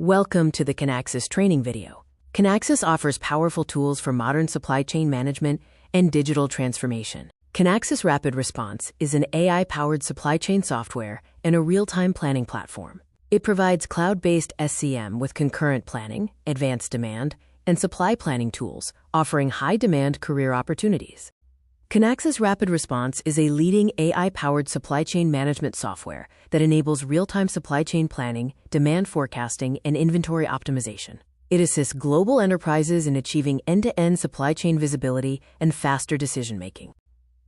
Welcome to the Kinaxis training video. Kinaxis offers powerful tools for modern supply chain management and digital transformation. Kinaxis RapidResponse is an AI-powered supply chain software and a real-time planning platform. It provides cloud-based SCM with concurrent planning, advanced demand, and supply planning tools, offering high-demand career opportunities. Kinaxis RapidResponse is a leading AI-powered supply chain management software that enables real-time supply chain planning, demand forecasting, and inventory optimization. It assists global enterprises in achieving end-to-end supply chain visibility and faster decision-making.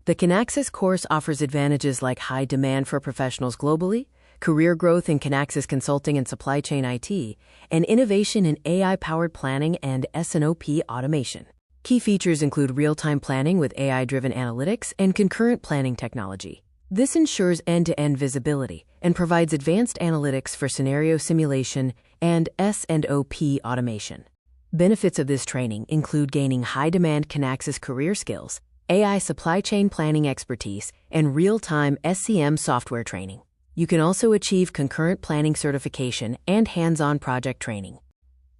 The Kinaxis course offers advantages like high demand for professionals globally, career growth in Kinaxis consulting and supply chain IT, and innovation in AI-powered planning and S&OP automation. Key features include real-time planning with AI-driven analytics and concurrent planning technology. This ensures end-to-end visibility and provides advanced analytics for scenario simulation and S&OP automation. Benefits of this training include gaining high-demand Kinaxis career skills, AI supply chain planning expertise, and real-time SCM software training. You can also achieve concurrent planning certification and hands-on project training.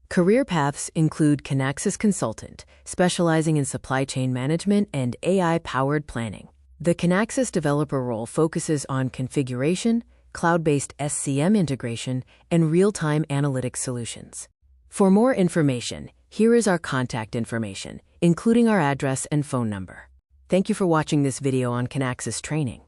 Career paths include Kinaxis Consultant, specializing in supply chain management and AI-powered planning. The Kinaxis developer role focuses on configuration, cloud-based SCM integration, and real-time analytics solutions. For more information, here is our contact information, including our address and phone number. Thank you for watching this video on Kinaxis training.